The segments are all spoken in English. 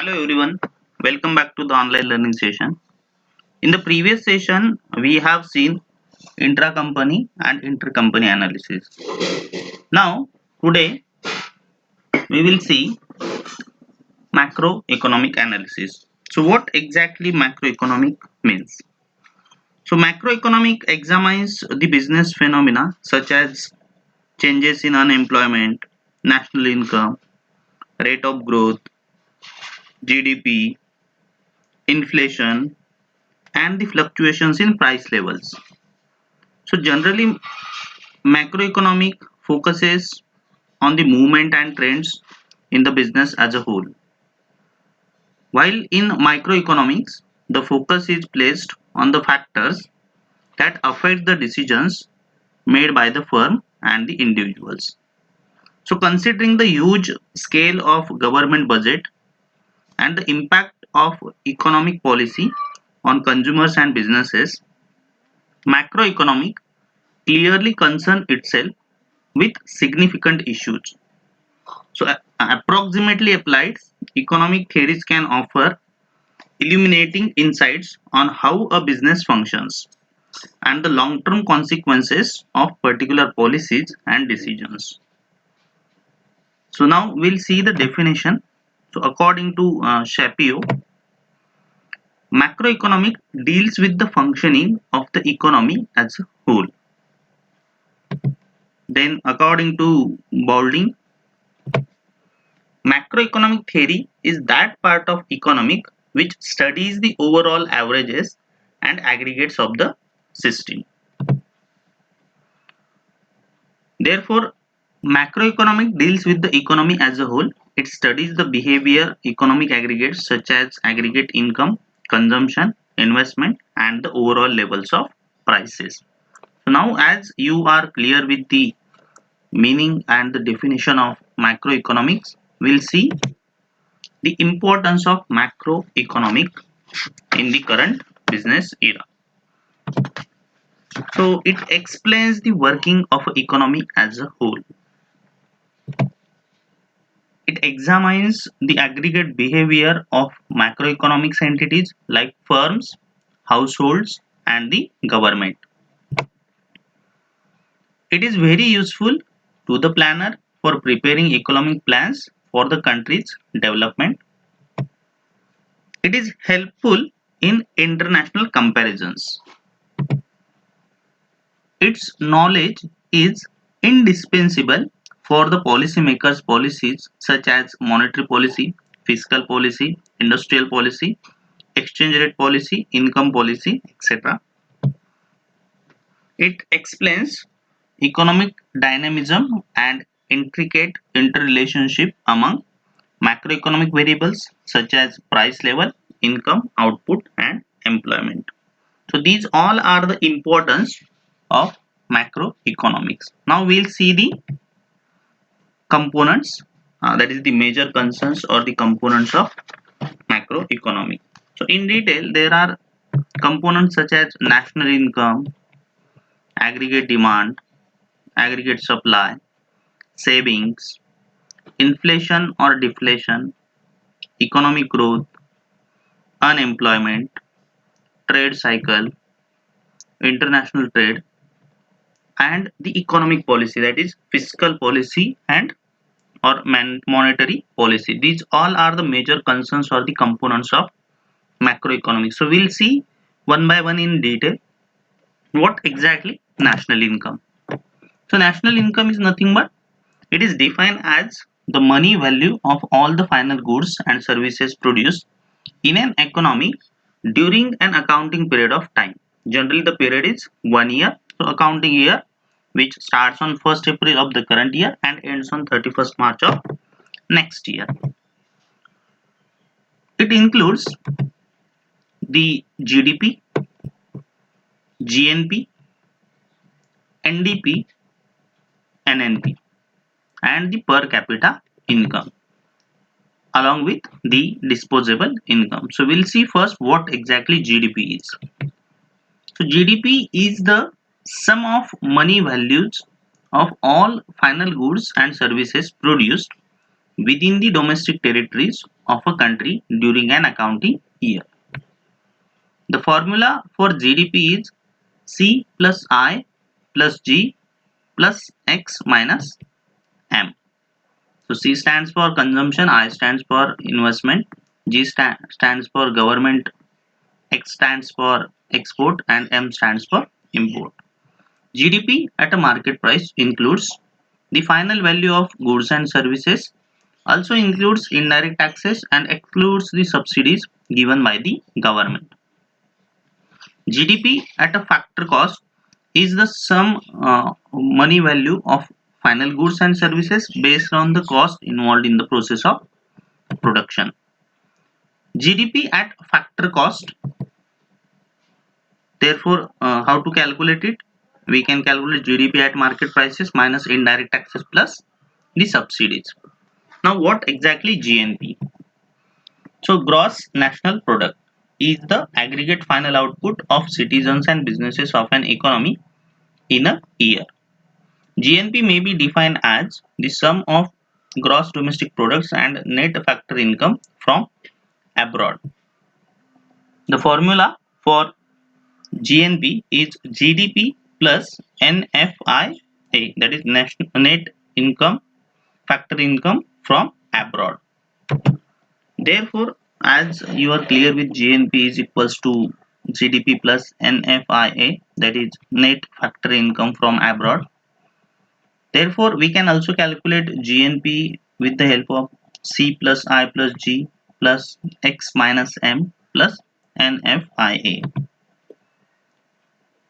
Hello everyone, welcome back to the online learning session. In the previous session, we have seen intra-company and intercompany analysis. Now, today we will see macroeconomic analysis. So, what exactly macroeconomic means? So, macroeconomic examines the business phenomena such as changes in unemployment, national income, rate of growth, GDP, inflation, and the fluctuations in price levels. So generally macroeconomic focuses on the movement and trends in the business as a whole. While in microeconomics, the focus is placed on the factors that affect the decisions made by the firm and the individuals. So considering the huge scale of government budget and the impact of economic policy on consumers and businesses, macroeconomic clearly concern itself with significant issues. So, approximately applied economic theories can offer illuminating insights on how a business functions and the long term consequences of particular policies and decisions. So, now we'll see the definition. So, according to Shapiro, macroeconomic deals with the functioning of the economy as a whole. Then, according to Balding, macroeconomic theory is that part of economic which studies the overall averages and aggregates of the system. Therefore, macroeconomic deals with the economy as a whole. It studies the behavior economic aggregates such as aggregate income, consumption, investment, and the overall levels of prices. So now as you are clear with the meaning and the definition of macroeconomics, we'll see the importance of macroeconomic in the current business era. So it explains the working of an economy as a whole. It examines the aggregate behavior of macroeconomics entities like firms, households, and the government. It is very useful to the planner for preparing economic plans for the country's development. It is helpful in international comparisons. Its knowledge is indispensable for the policymakers' policies such as monetary policy, fiscal policy, industrial policy, exchange rate policy, income policy, etc. It explains economic dynamism and intricate interrelationship among macroeconomic variables such as price level, income, output, and employment. So these all are the importance of macroeconomics. Now we'll see the components, that is the major concerns or the components of macroeconomic. So in detail there are components such as national income, aggregate demand, aggregate supply, savings, inflation or deflation, economic growth, unemployment, trade cycle, international trade, and the economic policy, that is fiscal policy and or monetary policy. These all are the major concerns or the components of macroeconomics. So we'll see one by one in detail what exactly national income. So national income is nothing but it is defined as the money value of all the final goods and services produced in an economy during an accounting period of time. Generally the period is 1 year. So accounting year which starts on 1st April of the current year and ends on 31st March of next year. It includes the GDP, GNP, NDP, NNP, and the per capita income along with the disposable income. So we'll see first what exactly GDP is. So GDP is the sum of money values of all final goods and services produced within the domestic territories of a country during an accounting year. The formula for GDP is C plus I plus G plus X minus M. So C stands for consumption, I stands for investment, stands for government, X stands for export, and M stands for import. GDP at a market price includes the final value of goods and services, also includes indirect taxes and excludes the subsidies given by the government. GDP at a factor cost is the sum money value of final goods and services based on the cost involved in the process of production. GDP at factor cost, therefore, how to calculate it? We can calculate GDP at market prices minus indirect taxes plus the subsidies. Now, what exactly GNP? So, gross national product is the aggregate final output of citizens and businesses of an economy in a year. GNP may be defined as the sum of gross domestic products and net factor income from abroad. The formula for GNP is GDP plus NFIA, that is national net income factor income from abroad. Therefore, as you are clear with GNP is equals to GDP plus NFIA, that is net factor income from abroad. Therefore, we can also calculate GNP with the help of C plus I plus G plus X minus M plus NFIA.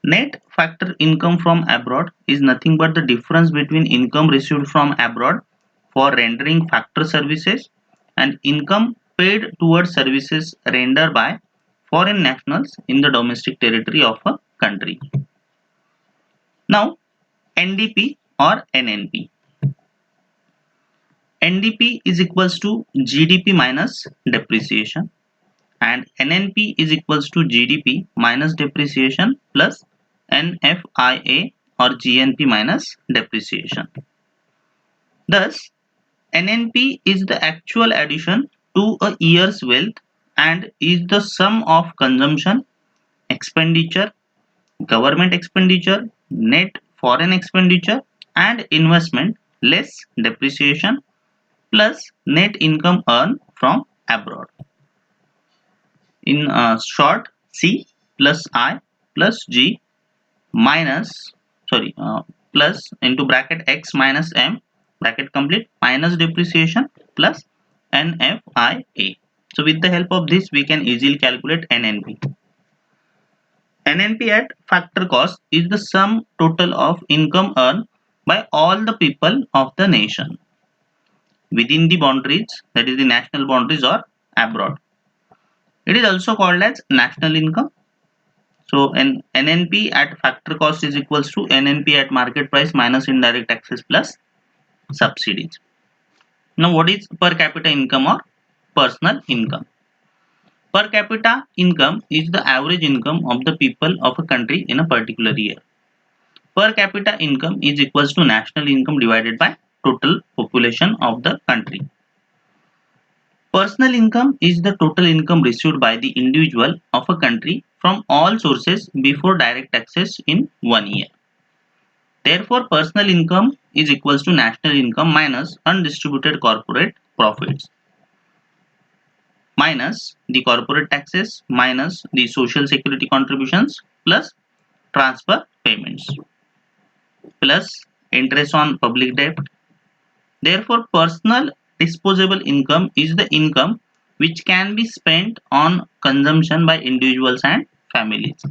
Net factor income from abroad is nothing but the difference between income received from abroad for rendering factor services and income paid towards services rendered by foreign nationals in the domestic territory of a country. Now, NDP or NNP. NDP is equals to GDP minus depreciation and NNP is equals to GDP minus depreciation plus NFIA or GNP minus depreciation. Thus, NNP is the actual addition to a year's wealth and is the sum of consumption, expenditure, government expenditure, net foreign expenditure and investment less depreciation plus net income earned from abroad. In short, C plus I plus G minus plus into bracket X minus M bracket complete minus depreciation plus NFIA. So with the help of this we can easily calculate NNP. NNP at factor cost is the sum total of income earned by all the people of the nation within the boundaries, that is the national boundaries or abroad. It is also called as national income. So an NNP at factor cost is equals to NNP at market price minus indirect taxes plus subsidies. Now what is per capita income or personal income? Per capita income is the average income of the people of a country in a particular year. Per capita income is equals to national income divided by total population of the country. Personal income is the total income received by the individual of a country from all sources before direct taxes in 1 year. Therefore, personal income is equals to national income minus undistributed corporate profits minus the corporate taxes minus the social security contributions plus transfer payments plus interest on public debt. Therefore, personal disposable income is the income which can be spent on consumption by individuals and families.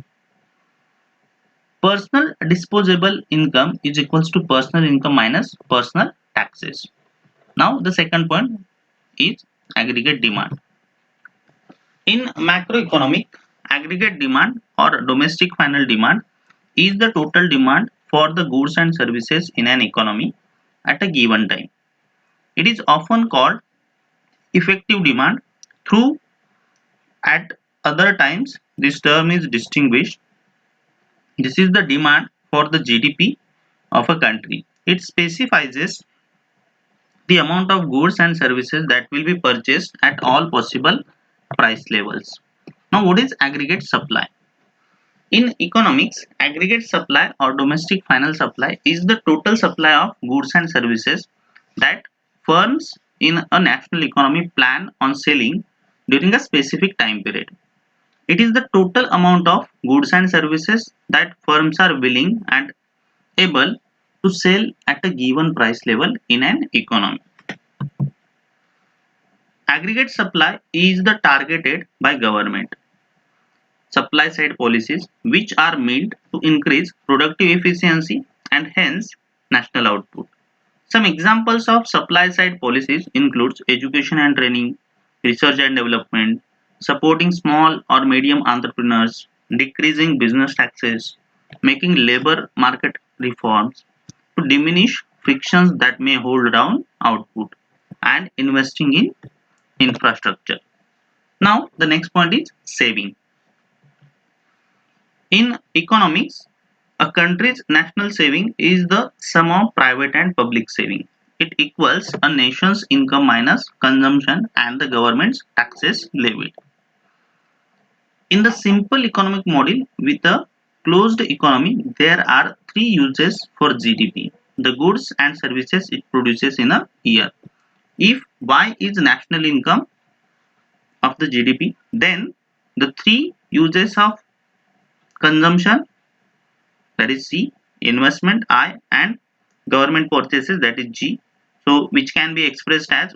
Personal disposable income is equals to personal income minus personal taxes. Now, the second point is aggregate demand. In macroeconomic, aggregate demand or domestic final demand is the total demand for the goods and services in an economy at a given time. It is often called effective demand. Through at other times this term is distinguished. This is the demand for the GDP of a country. It specifies the amount of goods and services that will be purchased at all possible price levels. Now, what is aggregate supply? In economics, aggregate supply or domestic final supply is the total supply of goods and services that firms in a national economy plan on selling during a specific time period. It is the total amount of goods and services that firms are willing and able to sell at a given price level in an economy. Aggregate supply is the targeted by government supply side policies which are meant to increase productive efficiency and hence national output. Some examples of supply side policies includes education and training, research and development, supporting small or medium entrepreneurs, decreasing business taxes, making labor market reforms to diminish frictions that may hold down output, and investing in infrastructure. Now the next point is saving. In economics, a country's national saving is the sum of private and public saving. It equals a nation's income minus consumption and the government's taxes levied. In the simple economic model with a closed economy, there are three uses for GDP: the goods and services it produces in a year. If Y is national income of the GDP, then the three uses of consumption, that is C, investment I, and government purchases, that is G. So which can be expressed as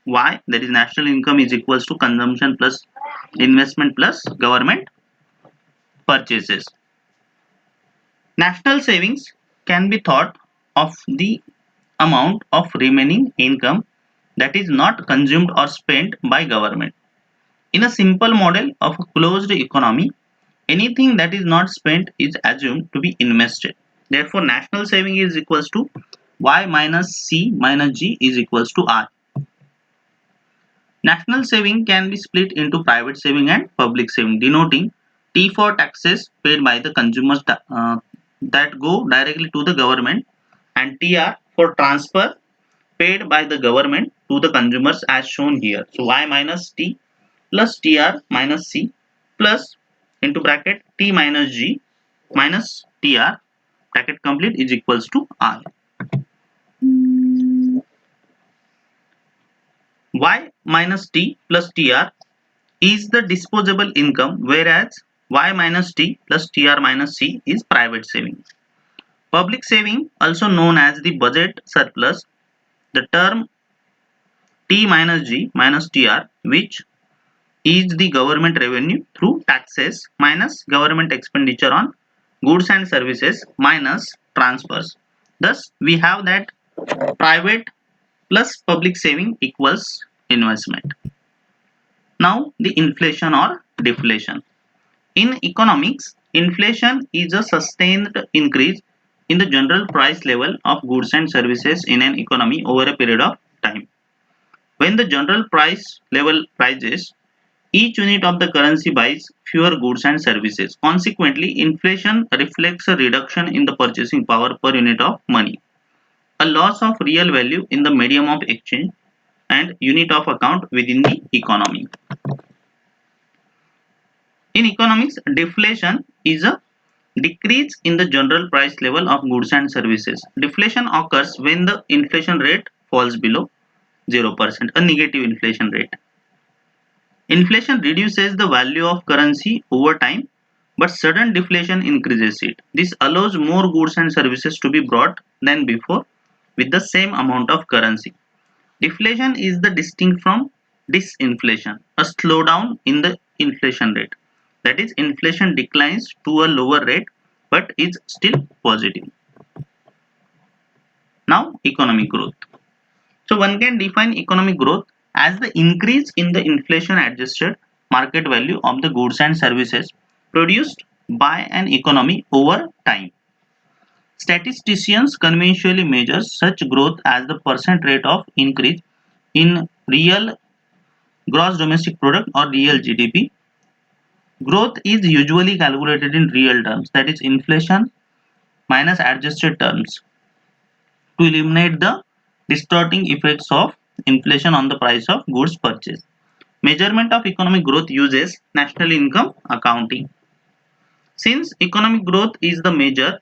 Y, that is national income, is equals to consumption plus investment plus government purchases. National savings can be thought of the amount of remaining income that is not consumed or spent by government. In a simple model of a closed economy, anything that is not spent is assumed to be invested. Therefore, national saving is equals to Y minus C minus G is equals to R. National saving can be split into private saving and public saving, denoting T for taxes paid by the consumers that go directly to the government, and TR for transfer paid by the government to the consumers as shown here. So Y minus T plus TR minus C plus into bracket T minus G minus TR bracket complete is equals to R. Y minus T plus TR is the disposable income, whereas Y minus T plus TR minus C is private saving. Public saving, also known as the budget surplus, the term T minus G minus TR, which is the government revenue through taxes minus government expenditure on goods and services minus transfers. Thus, we have that private plus public saving equals investment. Now, the inflation or deflation. In economics, inflation is a sustained increase in the general price level of goods and services in an economy over a period of time. When the general price level rises, each unit of the currency buys fewer goods and services. Consequently, inflation reflects a reduction in the purchasing power per unit of money, a loss of real value in the medium of exchange, and unit of account within the economy. In economics, deflation is a decrease in the general price level of goods and services. Deflation occurs when the inflation rate falls below 0%, a negative inflation rate. Inflation reduces the value of currency over time, but sudden deflation increases it. This allows more goods and services to be brought than before with the same amount of currency. Deflation is the distinct from disinflation, a slowdown in the inflation rate. That is, inflation declines to a lower rate but is still positive. Now, economic growth. So one can define economic growth as the increase in the inflation adjusted market value of the goods and services produced by an economy over time. Statisticians conventionally measure such growth as the percent rate of increase in real gross domestic product or real GDP. Growth is usually calculated in real terms, that is inflation minus adjusted terms, to eliminate the distorting effects of inflation on the price of goods purchased. Measurement of economic growth uses national income accounting. Since economic growth is the measure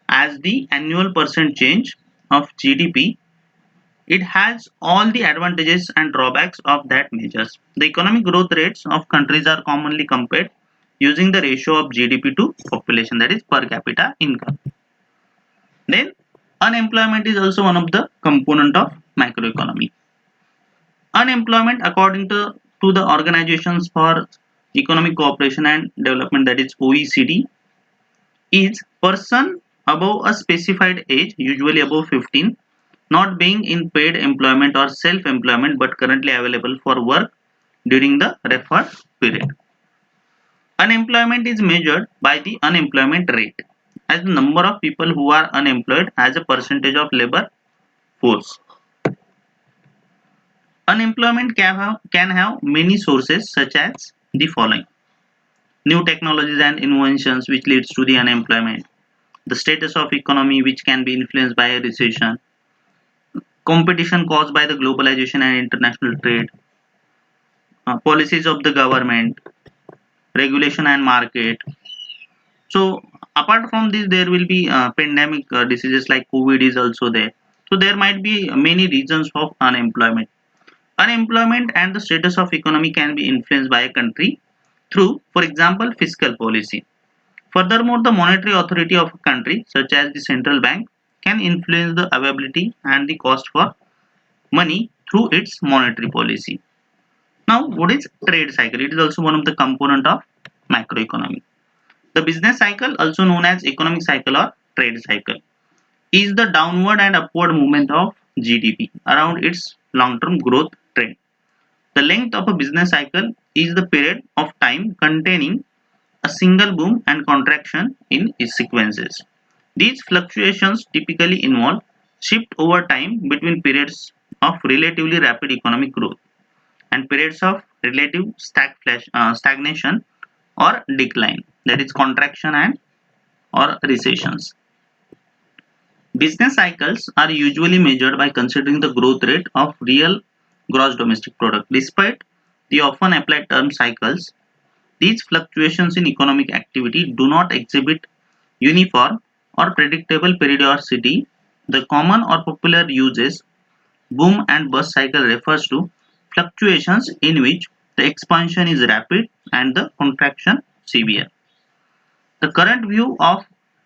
as the annual percent change of GDP, it has all the advantages and drawbacks of that measures. The economic growth rates of countries are commonly compared using the ratio of GDP to population, that is per capita income. Then unemployment is also one of the component of macroeconomy. Unemployment according to the organizations for economic cooperation and development, that is OECD, is person above a specified age, usually above 15, not being in paid employment or self-employment but currently available for work during the referred period. Unemployment is measured by the unemployment rate as the number of people who are unemployed as a percentage of labor force. Unemployment can have many sources such as the following: new technologies and inventions which leads to the unemployment, the status of economy which can be influenced by a recession, competition caused by the globalization and international trade, policies of the government, regulation and market. So apart from this, there will be pandemic diseases like COVID is also there. So there might be many reasons of unemployment. Unemployment and the status of economy can be influenced by a country through, for example, fiscal policy. Furthermore, the monetary authority of a country, such as the central bank, can influence the availability and the cost for money through its monetary policy. Now, what is trade cycle? It is also one of the component of macroeconomy. The business cycle, also known as economic cycle or trade cycle, is the downward and upward movement of GDP around its long-term growth trend. The length of a business cycle is the period of time containing a single boom and contraction in its sequences. These fluctuations typically involve shift over time between periods of relatively rapid economic growth and periods of relative stagnation or decline, that is contraction and or recessions. Business cycles are usually measured by considering the growth rate of real gross domestic product. Despite the often applied term cycles, these fluctuations in economic activity do not exhibit uniform or predictable periodicity. The common or popular uses boom and bust cycle refers to fluctuations in which the expansion is rapid and the contraction severe. The current view of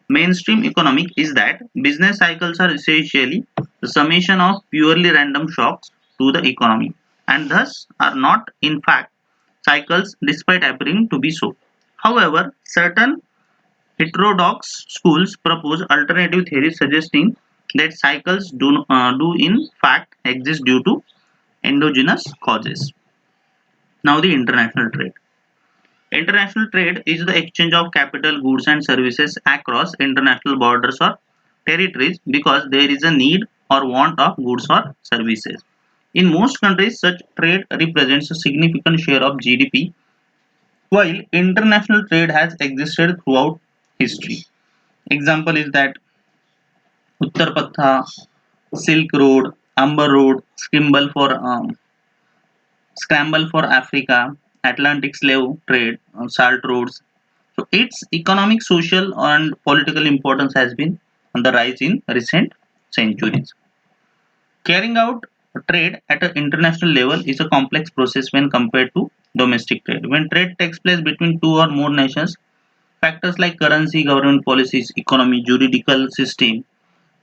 mainstream economics is that business cycles are essentially the summation of purely random shocks to the economy and thus are not in fact cycles despite appearing to be so. However, certain heterodox schools propose alternative theories suggesting that cycles do in fact exist due to endogenous causes. Now, the international trade. International trade is the exchange of capital, goods, and services across international borders or territories because there is a need or want of goods or services. In most countries, such trade represents a significant share of GDP, while international trade has existed throughout history. Example is that Uttar Patha, Silk Road, Amber Road, Scramble for Africa, Atlantic slave trade, salt roads. So its economic, social, and political importance has been on the rise in recent centuries. Carrying out trade at an international level is a complex process when compared to domestic trade. When trade takes place between two or more nations, factors like currency, government policies, economy, juridical system,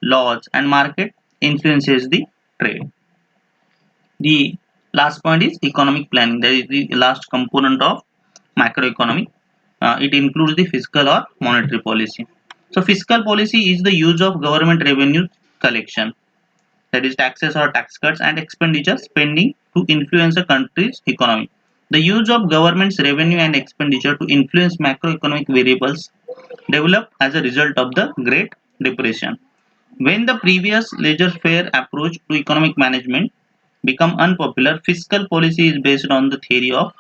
laws, and market influences the trade. The last point is economic planning. That is the last component of macroeconomy. It includes the fiscal or monetary policy. So fiscal policy is the use of government revenue collection, that is taxes or tax cuts and expenditure spending to influence a country's economy. The use of government's revenue and expenditure to influence macroeconomic variables developed as a result of the Great Depression. When the previous laissez-faire approach to economic management became unpopular, fiscal policy is based on the theory of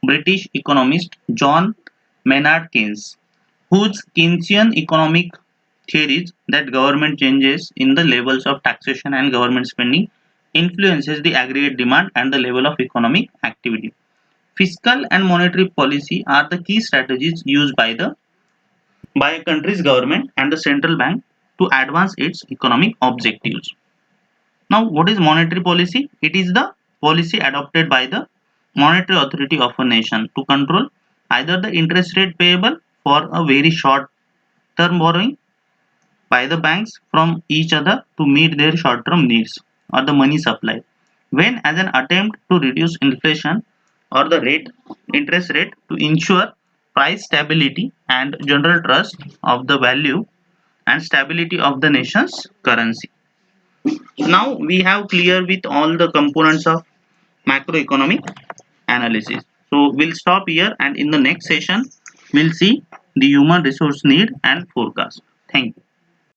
British economist John Maynard Keynes, whose Keynesian economic theories that government changes in the levels of taxation and government spending influences the aggregate demand and the level of economic activity. Fiscal and monetary policy are the key strategies used by a country's government and the central bank to advance its economic objectives. Now, what is monetary policy? It is the policy adopted by the monetary authority of a nation to control either the interest rate payable for a very short term borrowing by the banks from each other to meet their short term needs or the money supply, when as an attempt to reduce inflation or the interest rate to ensure price stability and general trust of the value and stability of the nation's currency. Now we have clear with all the components of macroeconomic analysis. So we'll stop here, and in the next session we'll see the human resource need and forecast. Thank you.